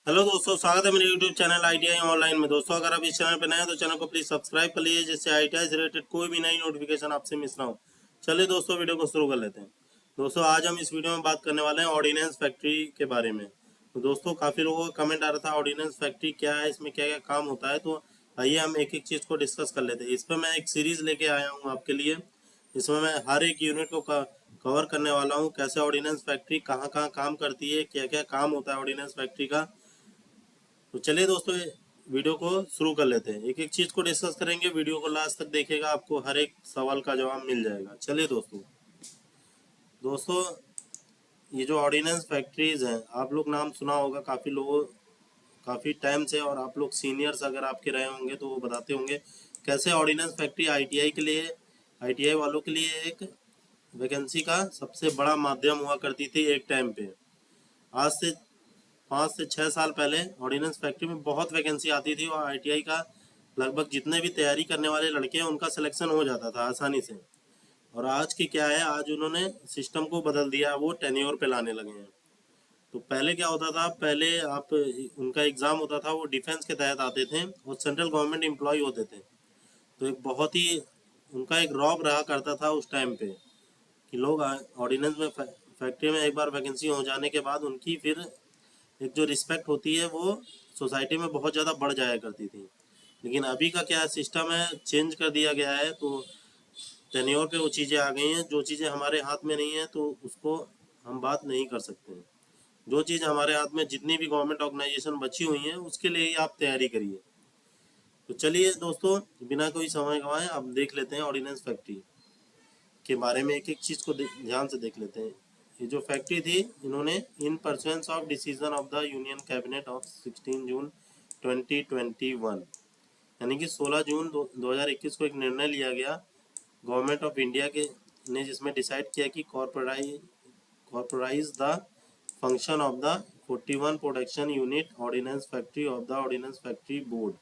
Hello दोस्तों, स्वागत है मेरे यूट्यूब चैनल आईटीआई ऑनलाइन में। दोस्तों, अगर आप इस चैनल पर नए हैं तो चैनल को प्लीज सब्सक्राइब कर लीजिए, जिससे आईटीआई से रिलेटेड कोई भी नई नोटिफिकेशन आपसे मिस ना हो। चलिए दोस्तों, वीडियो को शुरू कर लेते हैं। दोस्तों, आज हम इस वीडियो में बात करने वाले हैं ऑर्डिनेंस फैक्ट्री के बारे में। तो दोस्तों, काफ़ी लोगों का कमेंट आ रहा था ऑर्डिनेंस फैक्ट्री क्या है, इसमें क्या क्या काम होता है। तो आइए हम एक एक चीज़ को डिस्कस कर लेते हैं। इस पर मैं एक सीरीज़ लेके आया हूँ आपके लिए। इसमें मैं हर एक यूनिट को कवर करने वाला हूँ। कैसे ऑर्डिनेंस फैक्ट्री कहाँ कहाँ काम करती है, क्या क्या काम होता है ऑर्डिनेंस फैक्ट्री का। तो चलिए दोस्तों, वीडियो को शुरू कर लेते हैं। एक एक चीज़ को डिस्कस करेंगे। वीडियो को लास्ट तक देखिएगा, आपको हर एक सवाल का जवाब मिल जाएगा। चलिए दोस्तों, दोस्तों ये जो ऑर्डिनेंस फैक्ट्रीज हैं, आप लोग नाम सुना होगा काफ़ी लोगों, काफ़ी टाइम से। और आप लोग सीनियर्स अगर आपके रहे होंगे तो वो बताते होंगे कैसे ऑर्डिनेंस फैक्ट्री आईटीआई के लिए, आईटीआई वालों के लिए एक वैकेंसी का सबसे बड़ा माध्यम हुआ करती थी एक टाइम पे। आज से 5 से 6 साल पहले ऑर्डिनेंस फैक्ट्री में बहुत वैकेंसी आती थी और आईटीआई का लगभग जितने भी तैयारी करने वाले लड़के हैं उनका सिलेक्शन हो जाता था आसानी से। और आज की क्या है, आज उन्होंने सिस्टम को बदल दिया, वो टेन्योर पे लाने लगे हैं। तो पहले क्या होता था, पहले आप उनका एग्ज़ाम होता था, वो डिफेंस के तहत आते थे और सेंट्रल गवर्नमेंट एम्प्लॉय होते थे। तो एक बहुत ही उनका एक रॉब रहा करता था उस टाइम पे कि लोग ऑर्डिनेंस में फैक्ट्री में एक बार वैकेंसी हो जाने के बाद उनकी फिर एक जो रिस्पेक्ट होती है वो सोसाइटी में बहुत ज़्यादा बढ़ जाया करती थी। लेकिन अभी का क्या सिस्टम है, चेंज कर दिया गया है। तो टेन्योर पे वो चीज़ें आ गई हैं, जो चीज़ें हमारे हाथ में नहीं है तो उसको हम बात नहीं कर सकते हैं। जो चीज़ हमारे हाथ में, जितनी भी गवर्नमेंट ऑर्गेनाइजेशन बची हुई हैं उसके लिए ही आप तैयारी करिए। तो चलिए दोस्तों, बिना कोई समय गंवाए आप देख लेते हैं ऑर्डिनेंस फैक्ट्री के बारे में। एक एक चीज़ को ध्यान से देख लेते हैं। ये जो फैक्ट्री थी, इन्होंने in pursuance of decision of the union cabinet of 16 June 2021, यानी कि 16 जून 2021 को एक निर्णय लिया गया गवर्नमेंट ऑफ इंडिया के ने, जिसमें डिसाइड किया कि corporatize the function of the 41 production unit ordnance factory of the ordnance factory board.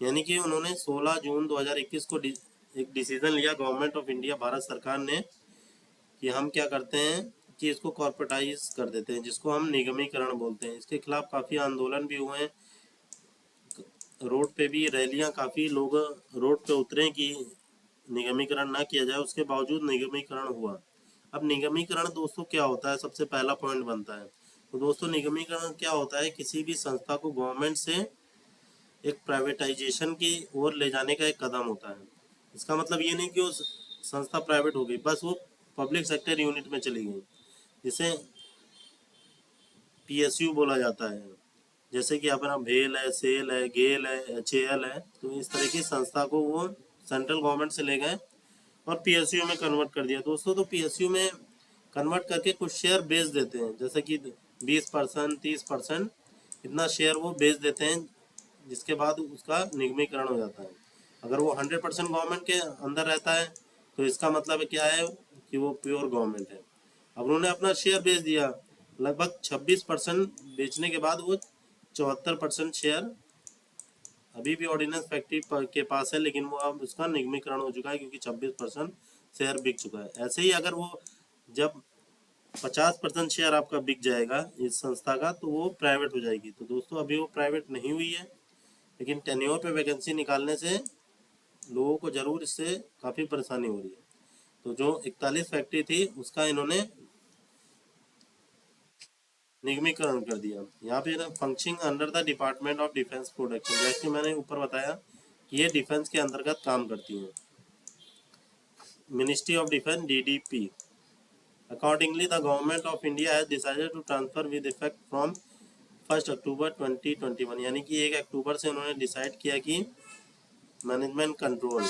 यानी कि उन्होंने 16 जून 2021 को एक डिसीजन लिया गवर्नमेंट ऑफ इंडिया, भारत सरकार ने, कि हम क्या करते हैं कि इसको कॉर्पोरेटाइज कर देते हैं, जिसको हम निगमीकरण बोलते हैं। इसके खिलाफ काफ़ी आंदोलन भी हुए हैं, रोड पे भी रैलियां, काफ़ी लोग रोड पे उतरे कि निगमीकरण ना किया जाए। उसके बावजूद निगमीकरण हुआ। अब निगमीकरण दोस्तों क्या होता है, सबसे पहला पॉइंट बनता है। तो दोस्तों, निगमीकरण क्या होता है, किसी भी संस्था को गवर्नमेंट से एक प्राइवेटाइजेशन की ओर ले जाने का एक कदम होता है। इसका मतलब ये नहीं कि वो संस्था प्राइवेट हो गई, बस वो पब्लिक सेक्टर यूनिट में चली गई, जिसे पीएसयू बोला जाता है। जैसे कि अपना भेल है, सेल है, गेल है, एचएएल है। तो इस तरह की संस्था को वो सेंट्रल गवर्नमेंट से ले गए और पीएसयू में कन्वर्ट कर दिया दोस्तों। तो पीएसयू में कन्वर्ट करके कुछ शेयर बेच देते हैं, जैसे कि 20%, 30% इतना शेयर वो बेच देते हैं, जिसके बाद उसका निगमीकरण हो जाता है। अगर वो 100% गवर्नमेंट के अंदर रहता है तो इसका मतलब क्या है कि वो प्योर गवर्नमेंट है। अब उन्होंने अपना शेयर बेच दिया, लगभग 26% बेचने के बाद वो 74% शेयर अभी भी ऑर्डिनेंस फैक्ट्री के पास है, लेकिन वो अब उसका निगमीकरण हो चुका है क्योंकि 26% शेयर बिक चुका है। ऐसे ही अगर वो जब 50% शेयर आपका बिक जाएगा इस संस्था का, तो वो प्राइवेट हो जाएगी। तो दोस्तों, अभी वो प्राइवेट नहीं हुई है, लेकिन टेन्योर पे वैकेंसी निकालने से लोगों को ज़रूर इससे काफ़ी परेशानी हो रही है। तो जो 41 फैक्ट्री थी उसका इन्होंने निगमीकरण कर दिया। यहाँ पे functioning under the department of defence production, जैसे कि मैंने ऊपर बताया कि ये डिफेंस के अंतर्गत काम करती हैं, ministry of defence DDP. Accordingly the government of India has decided to transfer with effect from 1 October 2021, यानी कि 1 अक्टूबर से उन्होंने डिसाइड किया कि management control,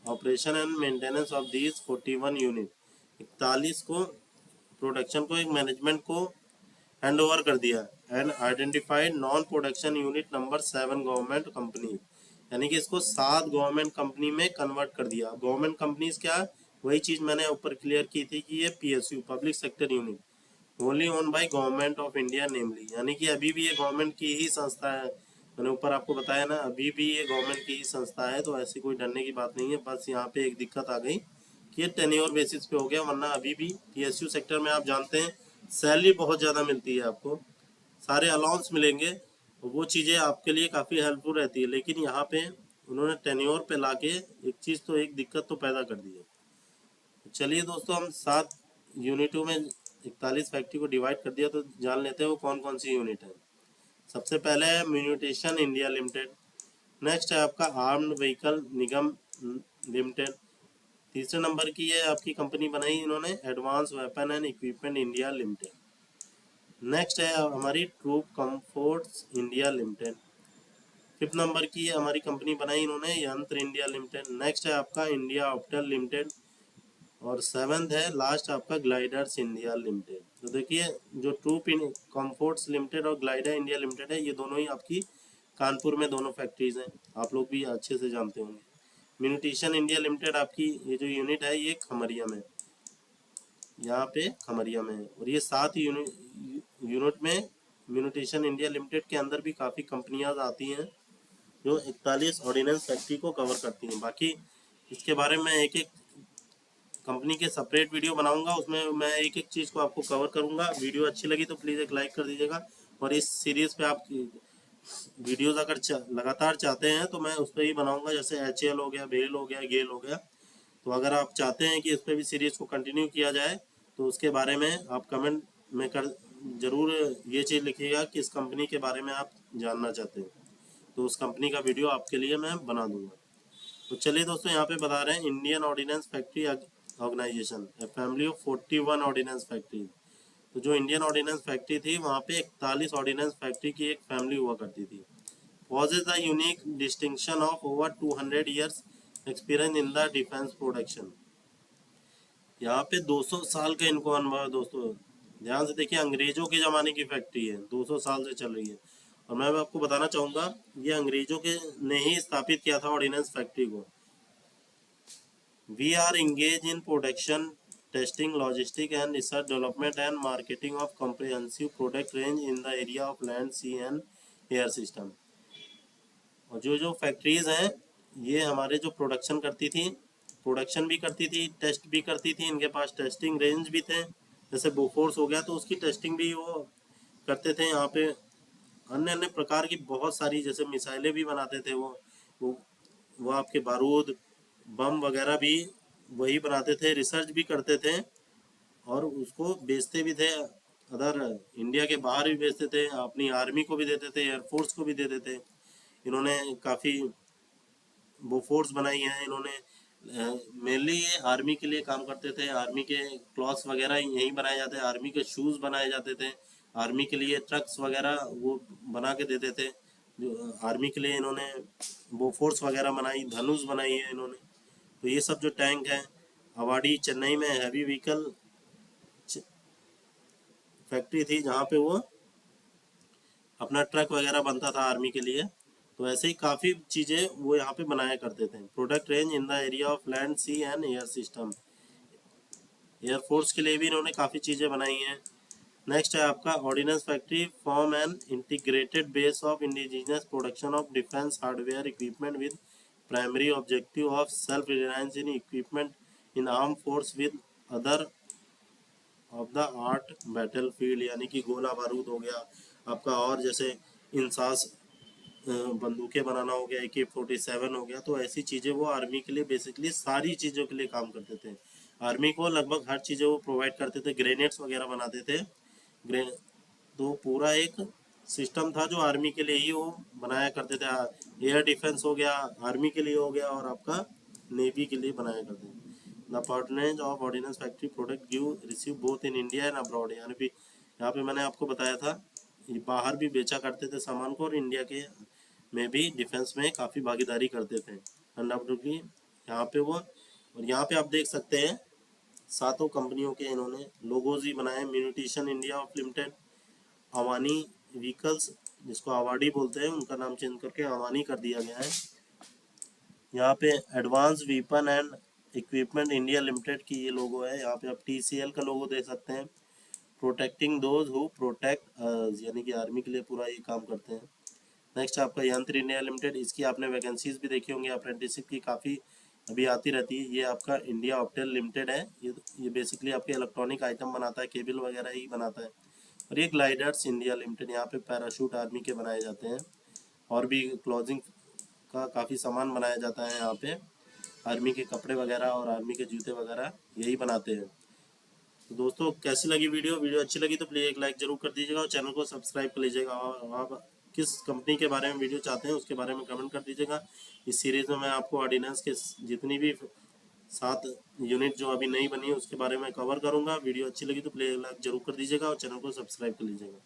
operation and maintenance of these 41 unit, 41 को प्रोडक्शन को, एक मैनेजमेंट को हैंड ओवर कर दिया। And identified non production unit number 7 government company, यानी कि इसको 7 गवर्नमेंट कंपनी में कन्वर्ट कर दिया। गवर्नमेंट कंपनीज क्या, वही चीज़ मैंने ऊपर क्लियर की थी कि ये PSU, public sector unit only own by government of India namely, यानी कि अभी भी ये गवर्नमेंट की ही संस्था है। मैंने ऊपर आपको बताया ना, अभी भी ये गवर्नमेंट की ही संस्था है। तो ऐसी कोई डरने की बात नहीं है। बस यहाँ पे एक दिक्कत आ गई कि ये टेन्योर बेसिस पे हो गया, वरना अभी भी पीएसयू सेक्टर में आप जानते हैं सैलरी बहुत ज़्यादा मिलती है आपको। सारे अलाउंस मिलेंगे, वो चीज़ें आपके लिए काफ़ी हेल्पफुल रहती है। लेकिन यहाँ पे उन्होंने टेन्योर पे लाके एक चीज़ तो एक दिक्कत तो पैदा कर दी है। चलिए दोस्तों, हम 7 यूनिटों में 41 फैक्ट्री को डिवाइड कर दिया, तो जान लेते हैं वो कौन कौन सी यूनिट है। सबसे पहले है म्यूनिटेशन इंडिया लिमिटेड। नेक्स्ट है आपका आर्म्ड व्हीकल निगम लिमिटेड। तीसरे नंबर की है आपकी कंपनी बनाई इन्होंने advance weapon and equipment India limited. Next है हमारी troop comforts India limited. Fifth नंबर की है हमारी कंपनी बनाई इन्होंने यंत्र इंडिया लिमिटेड। नेक्स्ट है आपका इंडिया ऑप्टल लिमिटेड। और सेवन्थ है लास्ट आपका ग्लाइडर्स इंडिया लिमिटेड। तो देखिए, जो ट्रूप कंफोर्ट्स लिमिटेड और ग्लाइडर इंडिया लिमिटेड है, ये दोनों ही आपकी कानपुर में दोनों फैक्ट्रीज हैं, आप लोग भी अच्छे से जानते होंगे। म्यूनिटिशन इंडिया लिमिटेड आपकी ये जो यूनिट है ये खमरिया में, यहाँ पे खमरिया में है। और ये 7 यूनिट में म्यूनिटिशन इंडिया लिमिटेड के अंदर भी काफ़ी कंपनियां आती हैं जो 41 ऑर्डिनेंस फैक्ट्री को कवर करती हैं। बाकी इसके बारे में एक एक कंपनी के सेपरेट वीडियो बनाऊंगा, उसमें मैं एक एक चीज़ को आपको कवर करूंगा। वीडियो अच्छी लगी तो प्लीज़ एक लाइक कर दीजिएगा। और इस सीरीज़ पे आप वीडियोज़ अगर लगातार चाहते हैं तो मैं उस पर ही बनाऊंगा, जैसे HL हो गया, बेल हो गया, गेल हो गया। तो अगर आप चाहते हैं कि इस पर भी सीरीज़ को कंटिन्यू किया जाए तो उसके बारे में आप कमेंट में कर ज़रूर ये चीज़ लिखिएगा कि इस कंपनी के बारे में आप जानना चाहते हैं, तो उस कंपनी का वीडियो आपके लिए मैं बना दूंगा। तो चलिए दोस्तों, यहाँ पे बता रहे हैं Indian ordnance factory organisation a family of 41 ordnance factory. तो जो इंडियन ऑर्डिनेंस फैक्ट्री थी वहाँ पे 41 ऑर्डिनेंस फैक्ट्री की एक फैमिली हुआ करती थी। Possesses the unique distinction of over 200 years experience in the defence production. यहाँ पे 200 साल का इनको अनुभव है दोस्तों। ध्यान से देखिए, अंग्रेजों के ज़माने की फैक्ट्री है, 200 साल से चल रही है। और मैं आपको बताना चाहूँगा, ये अंग्रेजों के ने ही स्थापित किया था ऑर्डिनेंस फैक्ट्री को। We are engaged in production, testing, logistics and research development and marketing of comprehensive product range in the area of land, sea and air system। और जो जो फैक्ट्रीज हैं ये हमारे जो प्रोडक्शन करती थी, प्रोडक्शन भी करती थी, टेस्ट भी करती थी, इनके पास टेस्टिंग रेंज भी थे। जैसे बोफोर्स हो गया तो उसकी टेस्टिंग भी वो करते थे। यहाँ पे अन्य अन्य प्रकार की बहुत सारी जैसे मिसाइलें भी बनाते थे वो वो आपके बारूद बम वगैरह भी वही बनाते थे, रिसर्च भी करते थे और उसको बेचते भी थे। अदर इंडिया के बाहर भी बेचते थे, अपनी आर्मी को भी देते थे, एयरफोर्स को भी देते थे। इन्होंने काफ़ी बोफोर्स बनाई हैं इन्होंने। मेनली ये आर्मी के लिए काम करते थे, आर्मी के क्लॉथ्स वगैरह यहीं बनाए जाते हैं, आर्मी के शूज़ बनाए जाते थे, आर्मी के लिए ट्रक्स वगैरह वो बना के देते थे। जो आर्मी के लिए इन्होंने बोफोर्स वगैरह बनाई, धनुष बनाई है इन्होंने। तो ये सब जो टैंक हैं, अवाडी चेन्नई में हैवी व्हीकल फैक्ट्री थी जहाँ पे वो अपना ट्रक वगैरह बनता था आर्मी के लिए। तो ऐसे ही काफ़ी चीज़ें वो यहाँ पे बनाया करते थे। Product range in the area of land, sea and air system. Air force के लिए भी इन्होंने काफ़ी चीज़ें बनाई हैं। नेक्स्ट है आपका ordnance factory form and integrated base of indigenous production of defence hardware equipment with primary objective of self reliance in equipment in arm force with other of the art battle field. यानी कि गोला बारूद हो गया आपका, और जैसे इंसास बंदूकें बनाना हो गया, AK-47 हो गया। तो ऐसी चीज़ें वो आर्मी के लिए बेसिकली सारी चीज़ों के लिए काम करते थे। आर्मी को लगभग हर चीज़ें वो प्रोवाइड करते थे, ग्रेनेड्स वगैरह बनाते थे। ग्रे तो पूरा एक सिस्टम था जो आर्मी के लिए ही वो बनाया करते थे। एयर डिफेंस हो गया आर्मी के लिए हो गया, और आपका नेवी के लिए बनाया करते थे। The patronage of ordnance factory product give receive both in India and abroad. यानी भी यहाँ पे मैंने आपको बताया था, बाहर भी बेचा करते थे सामान को, और इंडिया के में भी डिफेंस में काफ़ी भागीदारी करते थे अनडाउटेडली यहाँ पे वो। और यहाँ पे आप देख सकते हैं 7 कंपनियों के इन्होंने लोगोज ही बनाए। Munition India of limited, Avani vehicles जिसको अवाडी बोलते हैं, उनका नाम चेंज करके अवानी कर दिया गया है। यहाँ पे advance weapon and equipment India limited की ये लोगो है। यहाँ पे आप TCL का लोगो देख सकते हैं। प्रोटेक्टिंग दोज हु प्रोटेक्ट, यानी कि आर्मी के लिए पूरा ये काम करते हैं। नेक्स्ट आपका यंत्र इंडिया लिमिटेड, इसकी आपने वैकेंसीज भी देखी होंगी, अप्रेंटिसशिप की काफ़ी अभी आती रहती है। ये आपका इंडिया ऑप्टेल लिमिटेड है। ये बेसिकली आपके इलेक्ट्रॉनिक आइटम बनाता है, केबल वगैरह ही बनाता है। और ये ग्लाइडर्स इंडिया लिमिटेड, यहाँ पे पैराशूट आर्मी के बनाए जाते हैं और भी क्लोजिंग का काफ़ी सामान बनाया जाता है यहाँ पे। आर्मी के कपड़े वगैरह और आर्मी के जूते वगैरह यही बनाते हैं। तो दोस्तों कैसी लगी वीडियो? वीडियो अच्छी लगी तो प्लीज़ एक लाइक जरूर कर दीजिएगा और चैनल को सब्सक्राइब कर लीजिएगा। और आप किस कंपनी के बारे में वीडियो चाहते हैं उसके बारे में कमेंट कर दीजिएगा। इस सीरीज़ में मैं आपको ऑर्डिनेंस के जितनी भी 7 यूनिट जो अभी नई बनी है उसके बारे में कवर करूँगा। वीडियो अच्छी लगी तो प्लीज़ एक लाइक जरूर कर दीजिएगा और चैनल को सब्सक्राइब कर लीजिएगा।